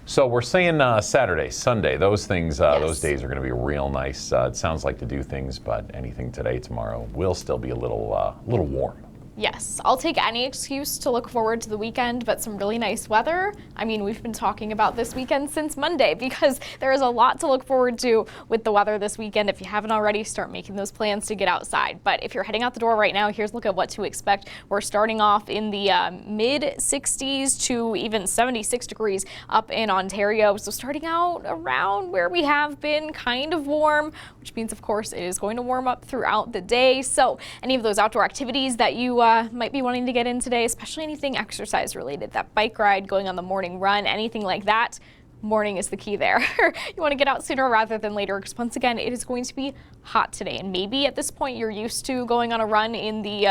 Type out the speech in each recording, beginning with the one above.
So we're saying Saturday, Sunday, those things, those days are going to be real nice. It sounds like to do things, but anything today, tomorrow will still be a little warm. Yes, I'll take any excuse to look forward to the weekend, but some really nice weather. I mean, we've been talking about this weekend since Monday because there is a lot to look forward to with the weather this weekend. If you haven't already, start making those plans to get outside. But if you're heading out the door right now, here's a look at what to expect. We're starting off in the mid 60s to even 76 degrees up in Ontario. So starting out around where we have been, kind of warm, which means, of course, it is going to warm up throughout the day. So any of those outdoor activities that you might be wanting to get in today, especially anything exercise related, that bike ride, going on the morning run, anything like that, morning is the key there. You want to get out sooner rather than later because once again, it is going to be hot today. And maybe at this point you're used to going on a run in the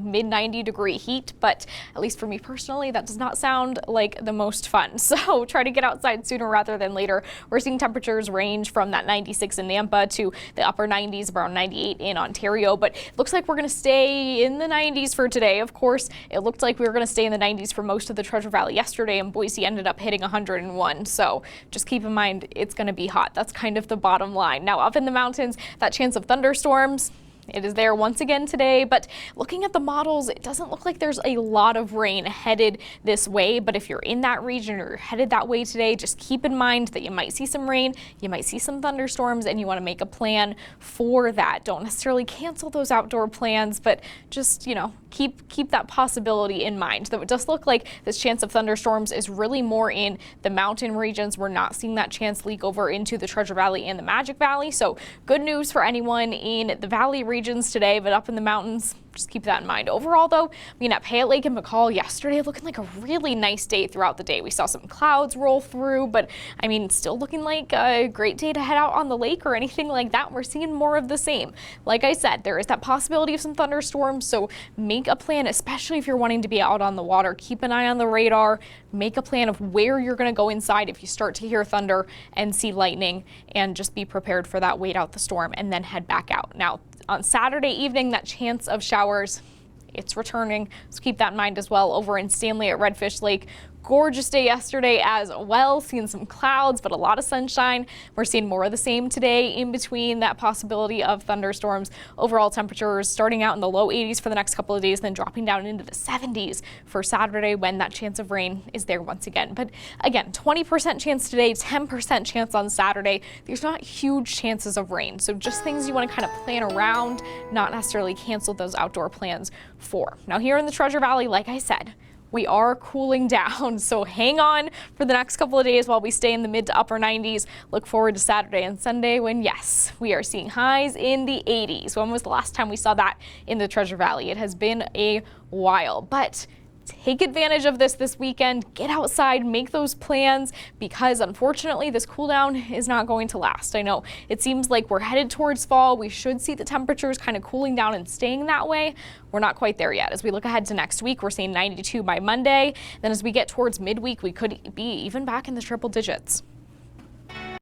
mid 90-degree heat, but at least for me personally, that does not sound like the most fun. So try to get outside sooner rather than later. We're seeing temperatures range from that 96 in Nampa to the upper 90s, around 98 in Ontario, but it looks like we're going to stay in the 90s for today. Of course, it looked like we were going to stay in the 90s for most of the Treasure Valley yesterday, and Boise ended up hitting 101. So just keep in mind, it's going to be hot. That's kind of the bottom line. Now up in the mountains, that chance of thunderstorms, it is there once again today, but looking at the models, it doesn't look like there's a lot of rain headed this way. But if you're in that region or you're headed that way today, just keep in mind that you might see some rain, you might see some thunderstorms, and you want to make a plan for that. Don't necessarily cancel those outdoor plans, but just, keep that possibility in mind. Though it does look like this chance of thunderstorms is really more in the mountain regions. We're not seeing that chance leak over into the Treasure Valley and the Magic Valley. So good news for anyone in the valley regions today, but up in the mountains, just keep that in mind. Overall, though, at Payette Lake and McCall yesterday, looking like a really nice day throughout the day. We saw some clouds roll through, but still looking like a great day to head out on the lake or anything like that. We're seeing more of the same. Like I said, there is that possibility of some thunderstorms, so make a plan, especially if you're wanting to be out on the water. Keep an eye on the radar. Make a plan of where you're going to go inside if you start to hear thunder and see lightning, and just be prepared for that. Wait out the storm and then head back out. Now, on Saturday evening, that chance of showers, it's returning, so keep that in mind as well. Over in Stanley at Redfish Lake, gorgeous day yesterday as well, seeing some clouds, but a lot of sunshine. We're seeing more of the same today, in between that possibility of thunderstorms. Overall temperatures starting out in the low 80s for the next couple of days, then dropping down into the 70s for Saturday when that chance of rain is there once again. But again, 20% chance today, 10% chance on Saturday. There's not huge chances of rain, so just things you want to kind of plan around, not necessarily cancel those outdoor plans for. Now here in the Treasure Valley, like I said, we are cooling down, so hang on for the next couple of days while we stay in the mid to upper 90s. Look forward to Saturday and Sunday when, yes, we are seeing highs in the 80s. When was the last time we saw that in the Treasure Valley? It has been a while, but take advantage of this weekend. Get outside, make those plans, because unfortunately this cool down is not going to last. I know it seems like we're headed towards fall. We should see the temperatures kind of cooling down and staying that way. We're not quite there yet. As we look ahead to next week, we're seeing 92 by Monday. Then as we get towards midweek, we could be even back in the triple digits.